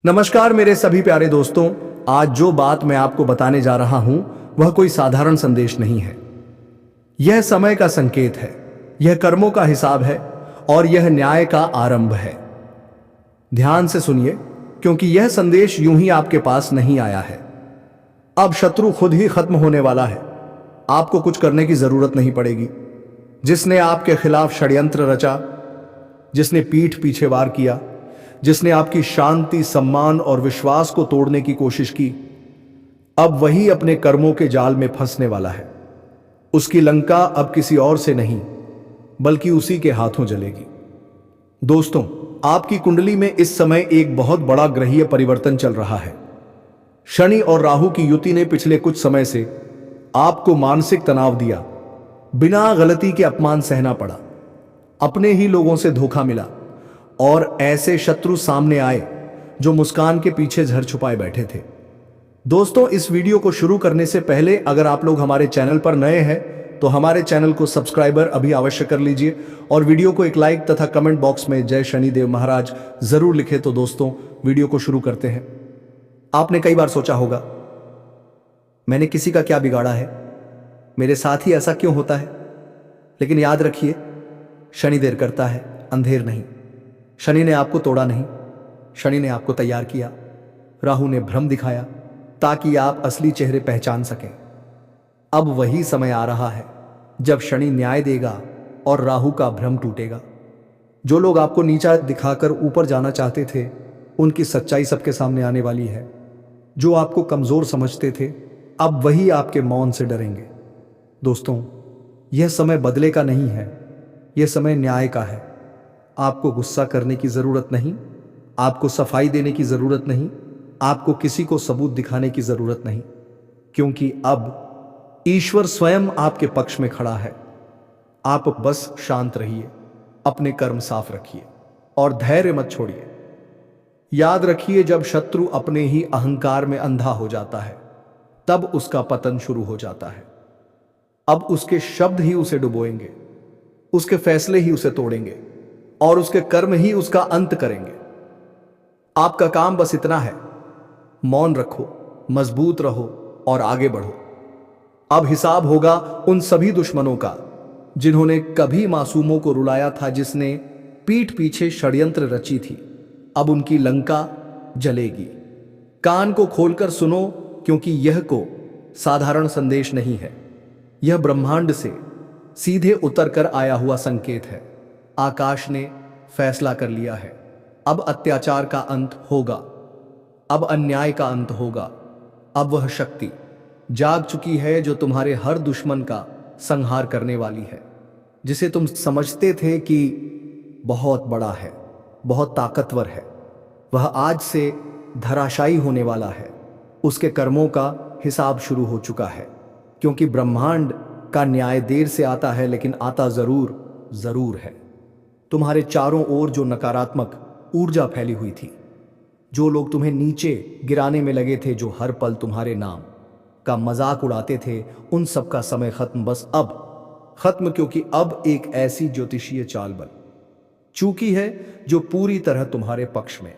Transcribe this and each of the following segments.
नमस्कार मेरे सभी प्यारे दोस्तों। आज जो बात मैं आपको बताने जा रहा हूं वह कोई साधारण संदेश नहीं है। यह समय का संकेत है, यह कर्मों का हिसाब है और यह न्याय का आरंभ है। ध्यान से सुनिए, क्योंकि यह संदेश यूं ही आपके पास नहीं आया है। अब शत्रु खुद ही खत्म होने वाला है। आपको कुछ करने की जरूरत नहीं पड़ेगी। जिसने आपके खिलाफ षड्यंत्र रचा, जिसने पीठ पीछे वार किया, जिसने आपकी शांति, सम्मान और विश्वास को तोड़ने की कोशिश की, अब वही अपने कर्मों के जाल में फंसने वाला है। उसकी लंका अब किसी और से नहीं बल्कि उसी के हाथों जलेगी। दोस्तों, आपकी कुंडली में इस समय एक बहुत बड़ा ग्रहीय परिवर्तन चल रहा है। शनि और राहु की युति ने पिछले कुछ समय से आपको मानसिक तनाव दिया। बिना गलती के अपमान सहना पड़ा, अपने ही लोगों से धोखा मिला और ऐसे शत्रु सामने आए जो मुस्कान के पीछे झर छुपाए बैठे थे। दोस्तों, इस वीडियो को शुरू करने से पहले अगर आप लोग हमारे चैनल पर नए हैं तो हमारे चैनल को सब्सक्राइबर अभी अवश्य कर लीजिए और वीडियो को एक लाइक तथा कमेंट बॉक्स में जय शनिदेव महाराज जरूर लिखे। तो दोस्तों, वीडियो को शुरू करते हैं। आपने कई बार सोचा होगा, मैंने किसी का क्या बिगाड़ा है, मेरे साथ ही ऐसा क्यों होता है। लेकिन याद रखिए, शनि देर करता है, अंधेर नहीं। शनि ने आपको तोड़ा नहीं, शनि ने आपको तैयार किया। राहु ने भ्रम दिखाया ताकि आप असली चेहरे पहचान सकें। अब वही समय आ रहा है जब शनि न्याय देगा और राहु का भ्रम टूटेगा। जो लोग आपको नीचा दिखाकर ऊपर जाना चाहते थे, उनकी सच्चाई सबके सामने आने वाली है। जो आपको कमजोर समझते थे, अब वही आपके मौन से डरेंगे। दोस्तों, यह समय बदले का नहीं है, यह समय न्याय का है। आपको गुस्सा करने की जरूरत नहीं, आपको सफाई देने की जरूरत नहीं, आपको किसी को सबूत दिखाने की जरूरत नहीं, क्योंकि अब ईश्वर स्वयं आपके पक्ष में खड़ा है। आप बस शांत रहिए, अपने कर्म साफ रखिए और धैर्य मत छोड़िए। याद रखिए, जब शत्रु अपने ही अहंकार में अंधा हो जाता है तब उसका पतन शुरू हो जाता है। अब उसके शब्द ही उसे डुबोएंगे, उसके फैसले ही उसे तोड़ेंगे और उसके कर्म ही उसका अंत करेंगे। आपका काम बस इतना है, मौन रखो, मजबूत रहो और आगे बढ़ो। अब हिसाब होगा उन सभी दुश्मनों का जिन्होंने कभी मासूमों को रुलाया था, जिसने पीठ पीछे षड्यंत्र रची थी। अब उनकी लंका जलेगी। कान को खोलकर सुनो, क्योंकि यह को साधारण संदेश नहीं है। यह ब्रह्मांड से सीधे उतर कर आया हुआ संकेत है। आकाश ने फैसला कर लिया है। अब अत्याचार का अंत होगा, अब अन्याय का अंत होगा। अब वह शक्ति जाग चुकी है जो तुम्हारे हर दुश्मन का संहार करने वाली है। जिसे तुम समझते थे कि बहुत बड़ा है, बहुत ताकतवर है, वह आज से धराशायी होने वाला है। उसके कर्मों का हिसाब शुरू हो चुका है, क्योंकि ब्रह्मांड का न्याय देर से आता है, लेकिन आता जरूर जरूर है। तुम्हारे चारों ओर जो नकारात्मक ऊर्जा फैली हुई थी, जो लोग तुम्हें नीचे गिराने में लगे थे, जो हर पल तुम्हारे नाम का मजाक उड़ाते थे, उन सब का समय खत्म, बस अब खत्म। क्योंकि अब एक ऐसी ज्योतिषीय चाल बन चुकी है जो पूरी तरह तुम्हारे पक्ष में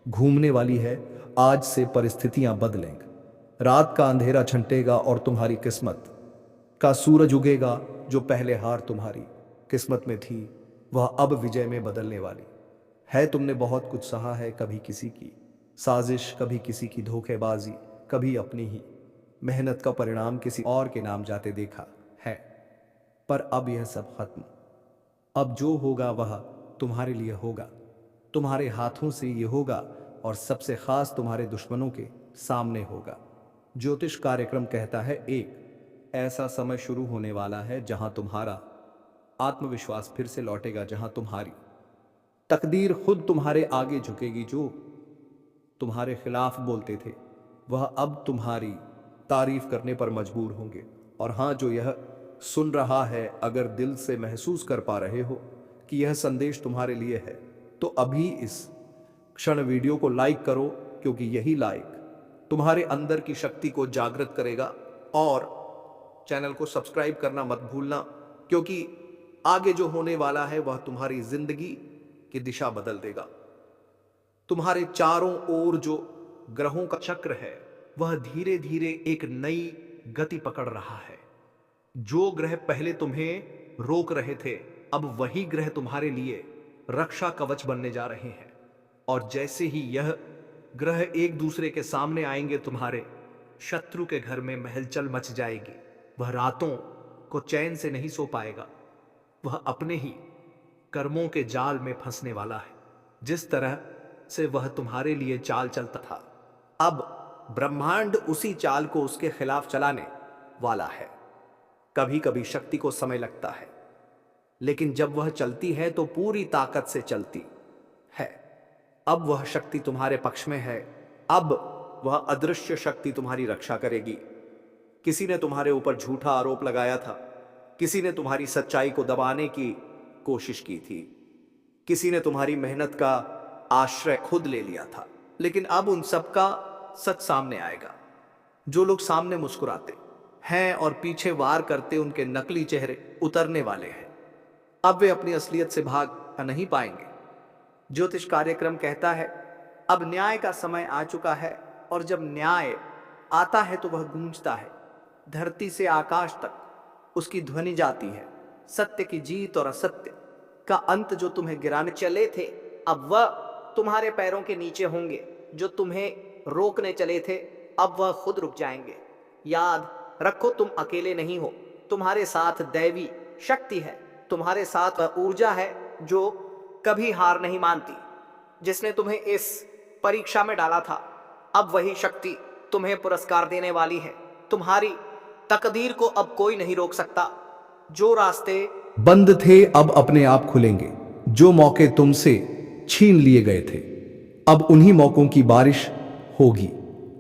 घूमने वाली है। आज से परिस्थितियां बदलेंगी, रात का अंधेरा छंटेगा और तुम्हारी किस्मत का सूरज उगेगा। जो पहले हार तुम्हारी किस्मत में थी, वह अब विजय में बदलने वाली है। तुमने बहुत कुछ सहा है, कभी किसी की साजिश, कभी किसी की धोखेबाजी, कभी अपनी ही मेहनत का परिणाम किसी और के नाम जाते देखा है। पर अब यह सब खत्म। अब जो होगा वह तुम्हारे लिए होगा, तुम्हारे हाथों से ये होगा और सबसे खास तुम्हारे दुश्मनों के सामने होगा। ज्योतिष कार्यक्रम कहता है, एक ऐसा समय शुरू होने वाला है जहां तुम्हारा आत्मविश्वास फिर से लौटेगा, जहां तुम्हारी तकदीर खुद तुम्हारे आगे झुकेगी। जो तुम्हारे खिलाफ बोलते थे, वह अब तुम्हारी तारीफ करने पर मजबूर होंगे। और हां, जो यह सुन रहा है, अगर दिल से महसूस कर पा रहे हो कि यह संदेश तुम्हारे लिए है, तो अभी इस क्षण वीडियो को लाइक करो, क्योंकि यही लाइक तुम्हारे अंदर की शक्ति को जागृत करेगा। और चैनल को सब्सक्राइब करना मत भूलना, क्योंकि आगे जो होने वाला है वह तुम्हारी जिंदगी की दिशा बदल देगा। तुम्हारे चारों ओर जो ग्रहों का चक्र है वह धीरे धीरे एक नई गति पकड़ रहा है। जो ग्रह पहले तुम्हें रोक रहे थे, अब वही ग्रह तुम्हारे लिए रक्षा कवच बनने जा रहे हैं। और जैसे ही यह ग्रह एक दूसरे के सामने आएंगे, तुम्हारे शत्रु के घर में महलचल मच जाएगी। वह रातों को चैन से नहीं सो पाएगा। वह अपने ही कर्मों के जाल में फंसने वाला है। जिस तरह से वह तुम्हारे लिए चाल चलता था, अब ब्रह्मांड उसी चाल को उसके खिलाफ चलाने वाला है। कभी कभी शक्ति को समय लगता है, लेकिन जब वह चलती है तो पूरी ताकत से चलती है। अब वह शक्ति तुम्हारे पक्ष में है। अब वह अदृश्य शक्ति तुम्हारी रक्षा करेगी। किसी ने तुम्हारे ऊपर झूठा आरोप लगाया था, किसी ने तुम्हारी सच्चाई को दबाने की कोशिश की थी, किसी ने तुम्हारी मेहनत का आश्रय खुद ले लिया था, लेकिन अब उन सब का सच सामने आएगा। जो लोग सामने मुस्कुराते हैं और पीछे वार करते, उनके नकली चेहरे उतरने वाले हैं। अब वे अपनी असलियत से भाग नहीं पाएंगे। ज्योतिष कार्यक्रम कहता है, अब न्याय का समय आ चुका है, और जब न्याय आता है तो वह गूंजता है। धरती से आकाश तक उसकी ध्वनि जाती है। सत्य की जीत और असत्य का अंत जो तुम्हें गिराने चले थे, अब वह तुम्हारे पैरों के नीचे होंगे। जो तुम्हें रोकने चले थे, अब वह खुद रुक जाएंगे। याद रखो, तुम अकेले नहीं हो। तुम्हारे साथ दैवी शक्ति है, तुम्हारे साथ वह ऊर्जा है जो कभी हार नहीं मानती। जिसने तुम्हें इस परीक्षा में डाला था, अब वही शक्ति तुम्हें पुरस्कार देने वाली है। तुम्हारी तकदीर को अब कोई नहीं रोक सकता। जो रास्ते बंद थे अब अपने आप खुलेंगे। जो मौके तुमसे छीन लिए गए थे, अब उन्हीं मौकों की बारिश होगी।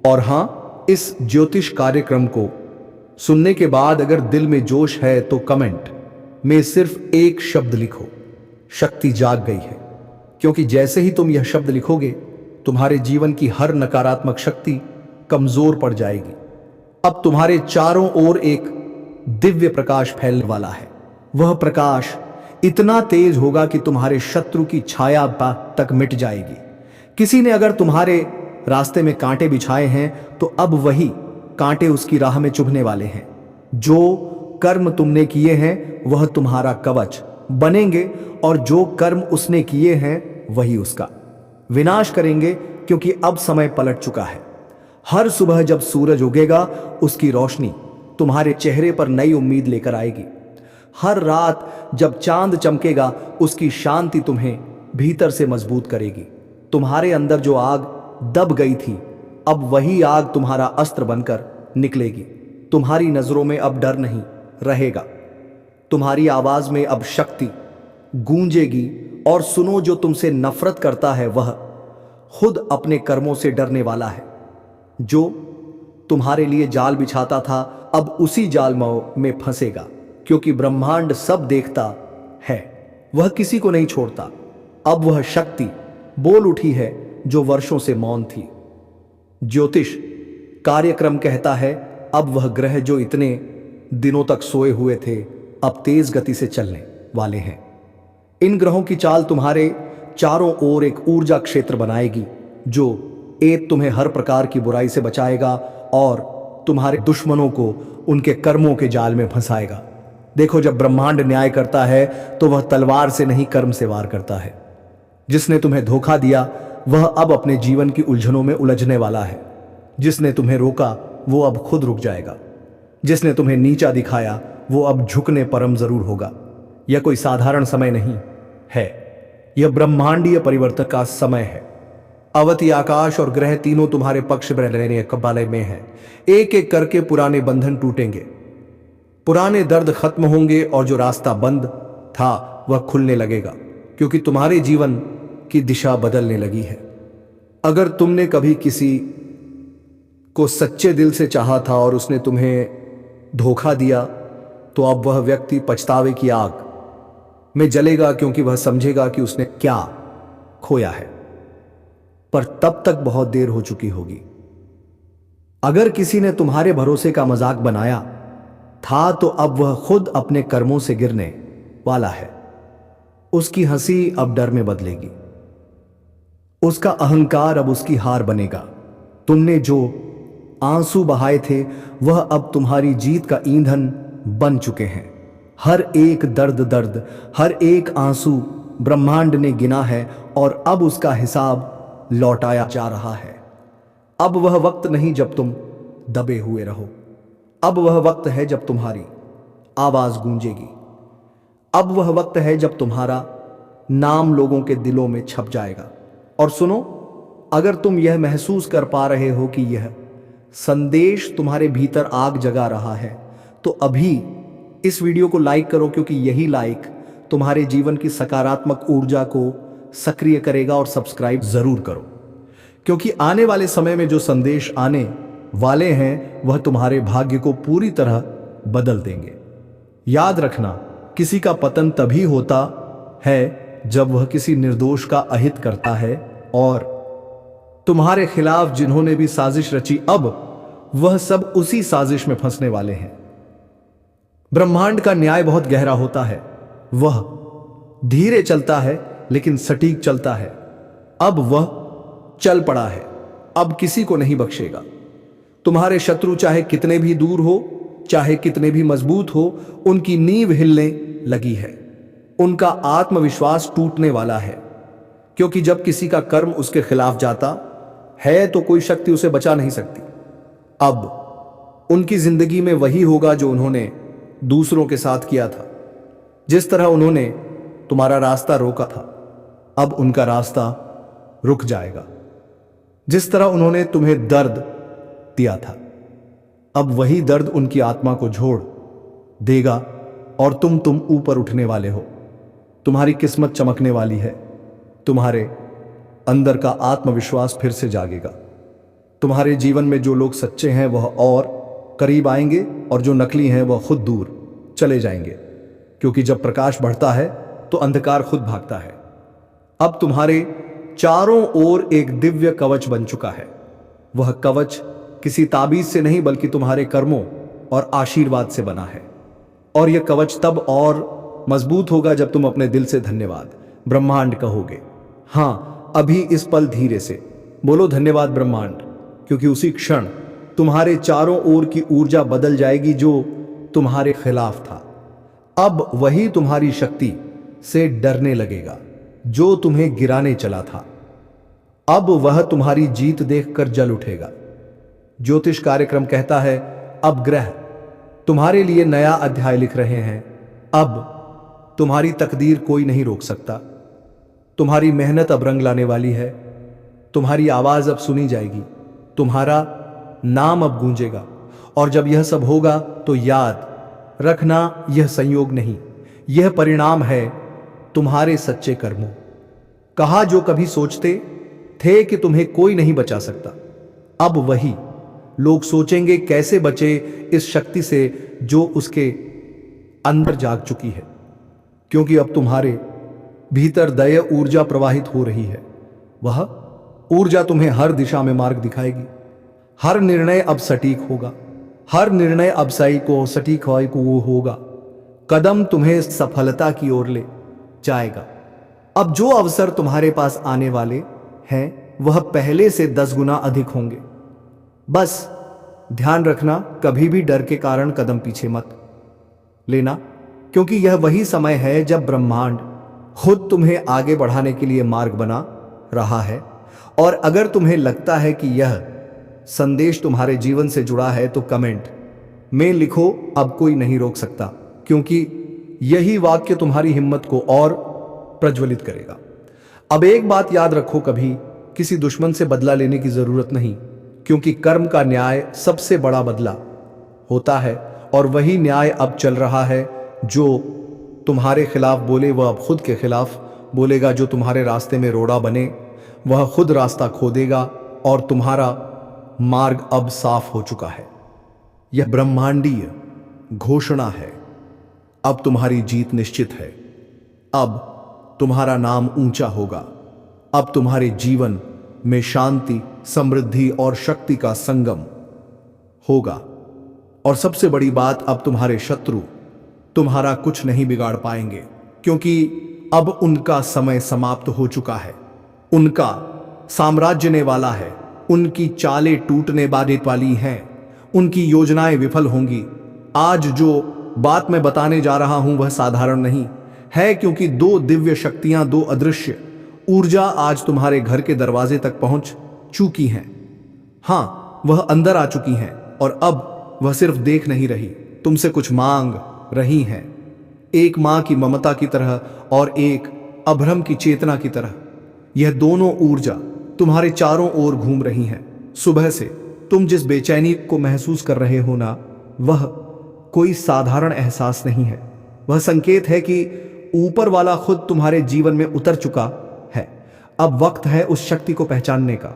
और हां, इस ज्योतिष कार्यक्रम को सुनने के बाद अगर दिल में जोश है तो कमेंट में सिर्फ एक शब्द लिखो, शक्ति जाग गई है। क्योंकि जैसे ही तुम यह शब्द लिखोगे, तुम्हारे जीवन की हर नकारात्मक शक्ति कमजोर पड़ जाएगी। अब तुम्हारे चारों ओर एक दिव्य प्रकाश फैलने वाला है। वह प्रकाश इतना तेज होगा कि तुम्हारे शत्रु की छाया तक मिट जाएगी। किसी ने अगर तुम्हारे रास्ते में कांटे बिछाए हैं, तो अब वही कांटे उसकी राह में चुभने वाले हैं। जो कर्म तुमने किए हैं वह तुम्हारा कवच बनेंगे, और जो कर्म उसने किए हैं वही उसका विनाश करेंगे। क्योंकि अब समय पलट चुका है। हर सुबह जब सूरज उगेगा, उसकी रोशनी तुम्हारे चेहरे पर नई उम्मीद लेकर आएगी। हर रात जब चांद चमकेगा, उसकी शांति तुम्हें भीतर से मजबूत करेगी। तुम्हारे अंदर जो आग दब गई थी, अब वही आग तुम्हारा अस्त्र बनकर निकलेगी। तुम्हारी नजरों में अब डर नहीं रहेगा। तुम्हारी आवाज में अब शक्ति गूंजेगी। और सुनो, जो तुमसे नफरत करता है वह खुद अपने कर्मों से डरने वाला है। जो तुम्हारे लिए जाल बिछाता था, अब उसी जाल में फंसेगा। क्योंकि ब्रह्मांड सब देखता है, वह किसी को नहीं छोड़ता। अब वह शक्ति बोल उठी है जो वर्षों से मौन थी। ज्योतिष कार्यक्रम कहता है, अब वह ग्रह जो इतने दिनों तक सोए हुए थे, अब तेज गति से चलने वाले हैं। इन ग्रहों की चाल तुम्हारे चारों ओर एक ऊर्जा क्षेत्र बनाएगी, जो एक तुम्हें हर प्रकार की बुराई से बचाएगा और तुम्हारे दुश्मनों को उनके कर्मों के जाल में फंसाएगा। देखो, जब ब्रह्मांड न्याय करता है तो वह तलवार से नहीं, कर्म से वार करता है। जिसने तुम्हें धोखा दिया वह अब अपने जीवन की उलझनों में उलझने वाला है। जिसने तुम्हें रोका वो अब खुद रुक जाएगा। जिसने तुम्हें नीचा दिखाया वो अब झुकने परम जरूर होगा। यह कोई साधारण समय नहीं है, यह ब्रह्मांडीय परिवर्तन का समय है। अवती आकाश और ग्रह तीनों तुम्हारे पक्ष में रहने वाले में है। एक एक करके पुराने बंधन टूटेंगे, पुराने दर्द खत्म होंगे, और जो रास्ता बंद था वह खुलने लगेगा। क्योंकि तुम्हारे जीवन की दिशा बदलने लगी है। अगर तुमने कभी किसी को सच्चे दिल से चाहा था और उसने तुम्हें धोखा दिया, तो अब वह व्यक्ति पछतावे की आग में जलेगा। क्योंकि वह समझेगा कि उसने क्या खोया है, पर तब तक बहुत देर हो चुकी होगी। अगर किसी ने तुम्हारे भरोसे का मजाक बनाया था, तो अब वह खुद अपने कर्मों से गिरने वाला है। उसकी हंसी अब डर में बदलेगी। उसका अहंकार अब उसकी हार बनेगा। तुमने जो आंसू बहाए थे वह अब तुम्हारी जीत का ईंधन बन चुके हैं। हर एक दर्द, हर एक आंसू ब्रह्मांड ने गिना है और अब उसका हिसाब लौटाया जा रहा है। अब वह वक्त नहीं जब तुम दबे हुए रहो, अब वह वक्त है जब तुम्हारी आवाज गूंजेगी। अब वह वक्त है जब तुम्हारा नाम लोगों के दिलों में छप जाएगा। और सुनो, अगर तुम यह महसूस कर पा रहे हो कि यह संदेश तुम्हारे भीतर आग जगा रहा है तो अभी इस वीडियो को लाइक करो, क्योंकि यही लाइक तुम्हारे जीवन की सकारात्मक ऊर्जा को सक्रिय करेगा। और सब्सक्राइब जरूर करो, क्योंकि आने वाले समय में जो संदेश आने वाले हैं वह तुम्हारे भाग्य को पूरी तरह बदल देंगे। याद रखना, किसी का पतन तभी होता है जब वह किसी निर्दोष का अहित करता है, और तुम्हारे खिलाफ जिन्होंने भी साजिश रची अब वह सब उसी साजिश में फंसने वाले हैं। ब्रह्मांड का न्याय बहुत गहरा होता है, वह धीरे चलता है लेकिन सटीक चलता है। अब वह चल पड़ा है, अब किसी को नहीं बख्शेगा। तुम्हारे शत्रु चाहे कितने भी दूर हो, चाहे कितने भी मजबूत हो, उनकी नींव हिलने लगी है। उनका आत्मविश्वास टूटने वाला है, क्योंकि जब किसी का कर्म उसके खिलाफ जाता है तो कोई शक्ति उसे बचा नहीं सकती। अब उनकी जिंदगी में वही होगा जो उन्होंने दूसरों के साथ किया था। जिस तरह उन्होंने तुम्हारा रास्ता रोका था, अब उनका रास्ता रुक जाएगा। जिस तरह उन्होंने तुम्हें दर्द दिया था, अब वही दर्द उनकी आत्मा को झोड़ देगा और तुम ऊपर उठने वाले हो। तुम्हारी किस्मत चमकने वाली है। तुम्हारे अंदर का आत्मविश्वास फिर से जागेगा। तुम्हारे जीवन में जो लोग सच्चे हैं वह और करीब आएंगे, और जो नकली हैं वह खुद दूर चले जाएंगे, क्योंकि जब प्रकाश बढ़ता है तो अंधकार खुद भागता है। अब तुम्हारे चारों ओर एक दिव्य कवच बन चुका है। वह कवच किसी ताबीज से नहीं बल्कि तुम्हारे कर्मों और आशीर्वाद से बना है। और यह कवच तब और मजबूत होगा जब तुम अपने दिल से धन्यवाद ब्रह्मांड कहोगे। हां, अभी इस पल धीरे से बोलो धन्यवाद ब्रह्मांड, क्योंकि उसी क्षण तुम्हारे चारों ओर की ऊर्जा बदल जाएगी जो तुम्हारे खिलाफ था। अब वही तुम्हारी शक्ति से डरने लगेगा जो तुम्हें गिराने चला था। अब वह तुम्हारी जीत देखकर जल उठेगा। ज्योतिष कार्यक्रम कहता है, अब ग्रह तुम्हारे लिए नया अध्याय लिख रहे हैं। अब तुम्हारी तकदीर कोई नहीं रोक सकता। तुम्हारी मेहनत अब रंग लाने वाली है। तुम्हारी आवाज अब सुनी जाएगी। तुम्हारा नाम अब गूंजेगा। और जब यह सब होगा तो याद रखना, यह संयोग नहीं, यह परिणाम है तुम्हारे सच्चे कर्मों। कहा जो कभी सोचते थे कि तुम्हें कोई नहीं बचा सकता, अब वही लोग सोचेंगे कैसे बचे इस शक्ति से जो उसके अंदर जाग चुकी है। क्योंकि अब तुम्हारे भीतर दया ऊर्जा प्रवाहित हो रही है। वह ऊर्जा तुम्हें हर दिशा में मार्ग दिखाएगी। हर निर्णय अब सटीक होगा। हर निर्णय अब सही को सटीक होगा। कदम तुम्हें सफलता की ओर ले जाएगा। अब जो अवसर तुम्हारे पास आने वाले हैं वह पहले से 10 गुना अधिक होंगे। बस ध्यान रखना, कभी भी डर के कारण कदम पीछे मत लेना, क्योंकि यह वही समय है जब ब्रह्मांड खुद तुम्हें आगे बढ़ाने के लिए मार्ग बना रहा है। और अगर तुम्हें लगता है कि यह संदेश तुम्हारे जीवन से जुड़ा है तो कमेंट में लिखो, अब कोई नहीं रोक सकता, क्योंकि यही वाक्य तुम्हारी हिम्मत को और प्रज्वलित करेगा। अब एक बात याद रखो, कभी किसी दुश्मन से बदला लेने की जरूरत नहीं, क्योंकि कर्म का न्याय सबसे बड़ा बदला होता है। और वही न्याय अब चल रहा है। जो तुम्हारे खिलाफ बोले वह अब खुद के खिलाफ बोलेगा। जो तुम्हारे रास्ते में रोड़ा बने वह खुद रास्ता खो देगा। और तुम्हारा मार्ग अब साफ हो चुका है। यह ब्रह्मांडीय घोषणा है। अब तुम्हारी जीत निश्चित है। अब तुम्हारा नाम ऊंचा होगा। अब तुम्हारे जीवन में शांति, समृद्धि और शक्ति का संगम होगा। और सबसे बड़ी बात, अब तुम्हारे शत्रु तुम्हारा कुछ नहीं बिगाड़ पाएंगे, क्योंकि अब उनका समय समाप्त हो चुका है। उनका साम्राज्यने वाला है। उनकी चालें टूटने बाधित वाली हैं, उनकी योजनाएं विफल होंगी। आज जो बात मैं बताने जा रहा हूं वह साधारण नहीं है, क्योंकि दो दिव्य शक्तियां, दो अदृश्य ऊर्जा आज तुम्हारे घर के दरवाजे तक पहुंच चुकी हैं। हां, वह अंदर आ चुकी हैं और अब वह सिर्फ देख नहीं रही, तुमसे कुछ मांग रही हैं। एक मां की ममता की तरह और एक अभ्रम की चेतना की तरह। यह दोनों ऊर्जा तुम्हारे चारों ओर घूम रही हैं। सुबह से तुम जिस बेचैनी को महसूस कर रहे हो ना, वह कोई साधारण एहसास नहीं है। वह संकेत है कि ऊपर वाला खुद तुम्हारे जीवन में उतर चुका है। अब वक्त है उस शक्ति को पहचानने का।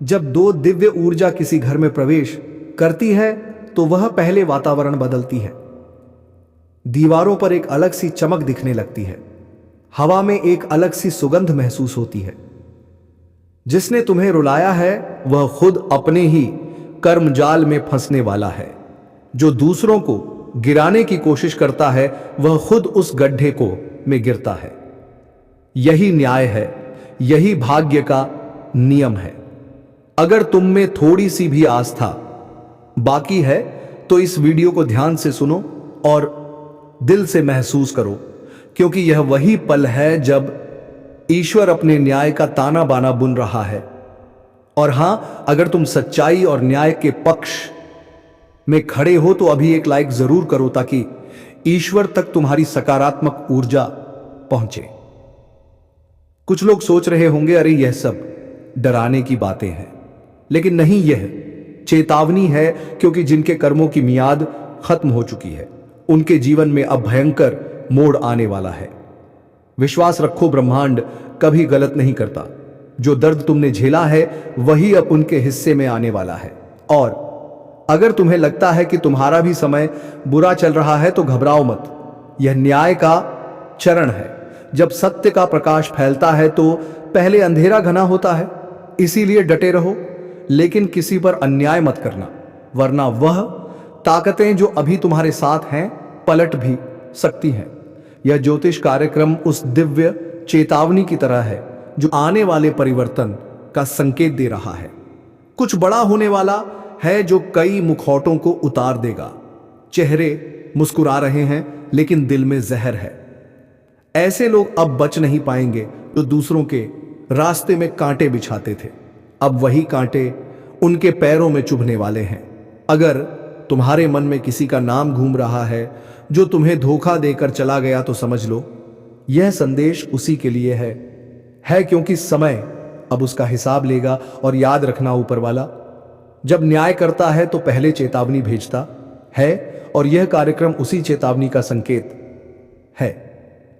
जब दो दिव्य ऊर्जा किसी घर में प्रवेश करती है तो वह पहले वातावरण बदलती है। दीवारों पर एक अलग सी चमक दिखने लगती है, हवा में एक अलग सी सुगंध महसूस होती है। जिसने तुम्हें रुलाया है वह खुद अपने ही कर्मजाल में फंसने वाला है। जो दूसरों को गिराने की कोशिश करता है वह खुद उस गड्ढे को में गिरता है। यही न्याय है, यही भाग्य का नियम है। अगर तुम में थोड़ी सी भी आस्था बाकी है तो इस वीडियो को ध्यान से सुनो और दिल से महसूस करो, क्योंकि यह वही पल है जब ईश्वर अपने न्याय का ताना बाना बुन रहा है। और हां, अगर तुम सच्चाई और न्याय के पक्ष में खड़े हो तो अभी एक लाइक जरूर करो, ताकि ईश्वर तक तुम्हारी सकारात्मक ऊर्जा पहुंचे। कुछ लोग सोच रहे होंगे, अरे यह सब डराने की बातें हैं, लेकिन नहीं, यह चेतावनी है, क्योंकि जिनके कर्मों की मियाद खत्म हो चुकी है उनके जीवन में अब भयंकर मोड़ आने वाला है। विश्वास रखो, ब्रह्मांड कभी गलत नहीं करता। जो दर्द तुमने झेला है वही अब उनके हिस्से में आने वाला है। और अगर तुम्हें लगता है कि तुम्हारा भी समय बुरा चल रहा है तो घबराओ मत। यह न्याय का चरण है। जब सत्य का प्रकाश फैलता है तो पहले अंधेरा घना होता है। इसीलिए डटे रहो, लेकिन किसी पर अन्याय मत करना, वरना वह ताकतें जो अभी तुम्हारे साथ हैं पलट भी सकती हैं। यह ज्योतिष कार्यक्रम उस दिव्य चेतावनी की तरह है जो आने वाले परिवर्तन का संकेत दे रहा है। कुछ बड़ा होने वाला है जो कई मुखौटों को उतार देगा। चेहरे मुस्कुरा रहे हैं लेकिन दिल में जहर है। ऐसे लोग अब बच नहीं पाएंगे जो दूसरों के रास्ते में कांटे बिछाते थे। अब वही कांटे उनके पैरों में चुभने वाले हैं। अगर तुम्हारे मन में किसी का नाम घूम रहा है जो तुम्हें धोखा देकर चला गया तो समझ लो यह संदेश उसी के लिए है, क्योंकि समय अब उसका हिसाब लेगा। और याद रखना, ऊपर वाला जब न्याय करता है तो पहले चेतावनी भेजता है, और यह कार्यक्रम उसी चेतावनी का संकेत है।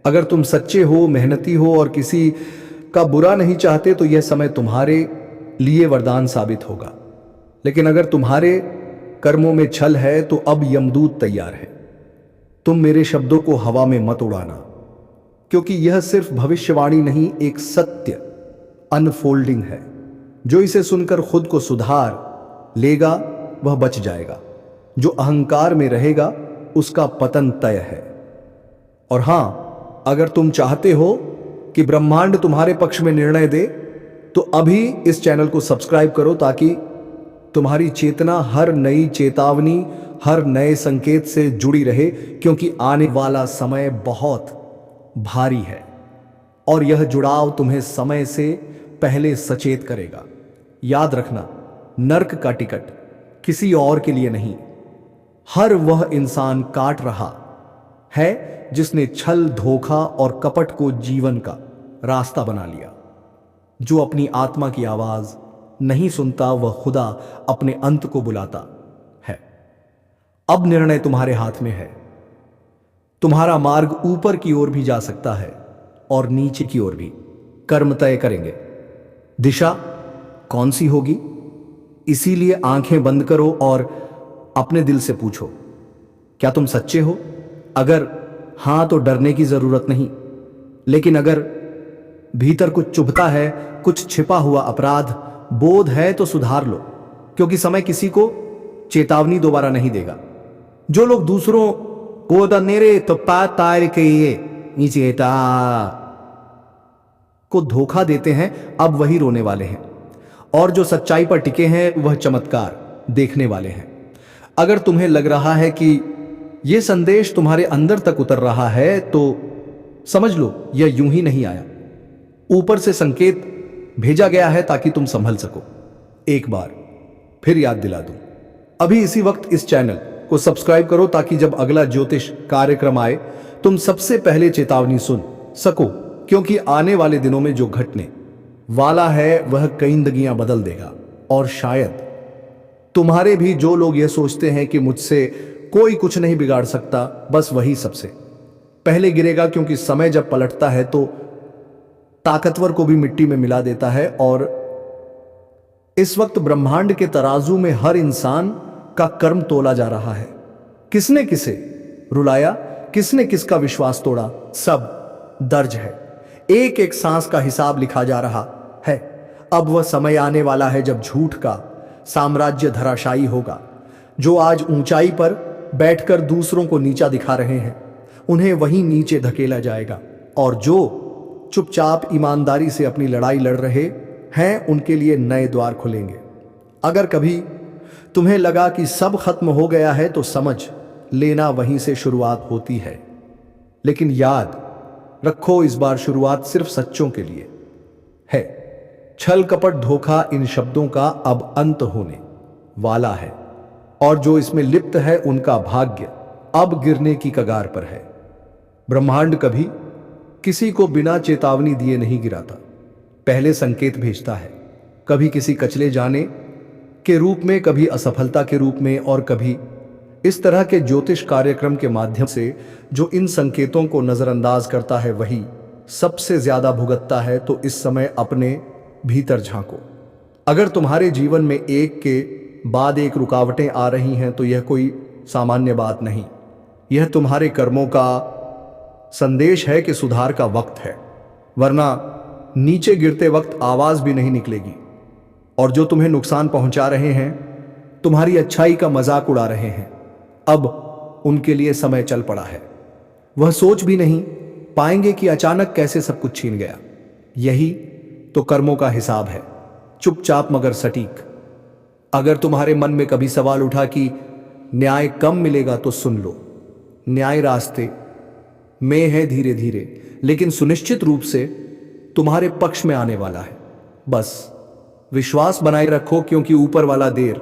अगर तुम सच्चे हो, मेहनती हो और किसी का बुरा नहीं चाहते तो यह समय तुम्हारे लिए वरदान साबित होगा। लेकिन अगर तुम्हारे कर्मों में छल है तो अब यमदूत तैयार है। तुम मेरे शब्दों को हवा में मत उड़ाना, क्योंकि यह सिर्फ भविष्यवाणी नहीं, एक सत्य अनफोल्डिंग है। जो इसे सुनकर खुद को सुधार लेगा वह बच जाएगा। जो अहंकार में रहेगा उसका पतन तय है। और हां, अगर तुम चाहते हो कि ब्रह्मांड तुम्हारे पक्ष में निर्णय दे तो अभी इस चैनल को सब्सक्राइब करो, ताकि तुम्हारी चेतना हर नई चेतावनी, हर नए संकेत से जुड़ी रहे, क्योंकि आने वाला समय बहुत भारी है और यह जुड़ाव तुम्हें समय से पहले सचेत करेगा। याद रखना, नर्क का टिकट किसी और के लिए नहीं, हर वह इंसान काट रहा है जिसने छल, धोखा और कपट को जीवन का रास्ता बना लिया। जो अपनी आत्मा की आवाज नहीं सुनता वह खुदा अपने अंत को बुलाता है। अब निर्णय तुम्हारे हाथ में है। तुम्हारा मार्ग ऊपर की ओर भी जा सकता है और नीचे की ओर भी। कर्म तय करेंगे, दिशा कौन सी होगी। इसीलिए आंखें बंद करो और अपने दिल से पूछो, क्या तुम सच्चे हो? अगर हां तो डरने की जरूरत नहीं, लेकिन अगर भीतर कुछ चुभता है, कुछ छिपा हुआ अपराध बोध है तो सुधार लो, क्योंकि समय किसी को चेतावनी दोबारा नहीं देगा। जो लोग दूसरों को नीचे को धोखा देते हैं अब वही रोने वाले हैं, और जो सच्चाई पर टिके हैं वह चमत्कार देखने वाले हैं। अगर तुम्हें लग रहा है कि यह संदेश तुम्हारे अंदर तक उतर रहा है तो समझ लो यह यूं ही नहीं आया। ऊपर से संकेत भेजा गया है ताकि तुम संभल सको। एक बार फिर याद दिला दूं, अभी इसी वक्त इस चैनल को सब्सक्राइब करो ताकि जब अगला ज्योतिष कार्यक्रम आए तुम सबसे पहले चेतावनी सुन सको, क्योंकि आने वाले दिनों में जो घटने वाला है वह कई जिंदगियां बदल देगा। और शायद तुम्हारे भी जो लोग यह सोचते हैं कि मुझसे कोई कुछ नहीं बिगाड़ सकता, बस वही सबसे पहले गिरेगा, क्योंकि समय जब पलटता है तो ताकतवर को भी मिट्टी में मिला देता है। और इस वक्त ब्रह्मांड के तराजू में हर इंसान का कर्म तोला जा रहा है। किसने किसे रुलाया, किसने किसका विश्वास तोड़ा, सब दर्ज है। एक एक सांस का हिसाब लिखा जा रहा है। अब वह समय आने वाला है जब झूठ का साम्राज्य धराशायी होगा। जो आज ऊंचाई पर बैठकर दूसरों को नीचा दिखा रहे हैं उन्हें वहीं नीचे धकेला जाएगा, और जो चुपचाप ईमानदारी से अपनी लड़ाई लड़ रहे हैं उनके लिए नए द्वार खुलेंगे। अगर कभी तुम्हें लगा कि सब खत्म हो गया है तो समझ लेना वहीं से शुरुआत होती है। लेकिन याद रखो, इस बार शुरुआत सिर्फ सच्चों के लिए है। छल कपट धोखा इन शब्दों का अब अंत होने वाला है, और जो इसमें लिप्त है उनका भाग्य अब गिरने की कगार पर है। ब्रह्मांड कभी किसी को बिना चेतावनी दिए नहीं गिराता, पहले संकेत भेजता है, कभी किसी कचले जाने के रूप में, कभी असफलता के रूप में, और कभी इस तरह के ज्योतिष कार्यक्रम के माध्यम से। जो इन संकेतों को नजरअंदाज करता है वही सबसे ज्यादा भुगतता है। तो इस समय अपने भीतर झांको। अगर तुम्हारे जीवन में एक के बाद एक रुकावटें आ रही हैं तो यह कोई सामान्य बात नहीं, यह तुम्हारे कर्मों का संदेश है कि सुधार का वक्त है, वरना नीचे गिरते वक्त आवाज भी नहीं निकलेगी। और जो तुम्हें नुकसान पहुंचा रहे हैं, तुम्हारी अच्छाई का मजाक उड़ा रहे हैं, अब उनके लिए समय चल पड़ा है। वह सोच भी नहीं पाएंगे कि अचानक कैसे सब कुछ छीन गया। यही तो कर्मों का हिसाब है, चुपचाप मगर सटीक। अगर तुम्हारे मन में कभी सवाल उठा कि न्याय कम मिलेगा तो सुन लो, न्याय रास्ते में है धीरे धीरे, लेकिन सुनिश्चित रूप से तुम्हारे पक्ष में आने वाला है। बस विश्वास बनाए रखो, क्योंकि ऊपर वाला देर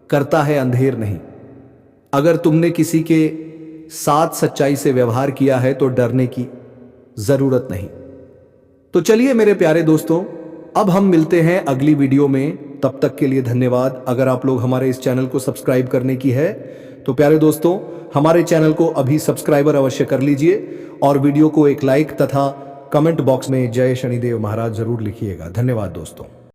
करता है, अंधेर नहीं। अगर तुमने किसी के साथ सच्चाई से व्यवहार किया है तो डरने की जरूरत नहीं। तो चलिए मेरे प्यारे दोस्तों, अब हम मिलते हैं अगली वीडियो में। तब तक के लिए धन्यवाद। अगर आप लोग हमारे इस चैनल को सब्सक्राइब करने की है तो प्यारे दोस्तों हमारे चैनल को अभी सब्सक्राइबर अवश्य कर लीजिए, और वीडियो को एक लाइक तथा कमेंट बॉक्स में जय शनिदेव महाराज जरूर लिखिएगा। धन्यवाद दोस्तों।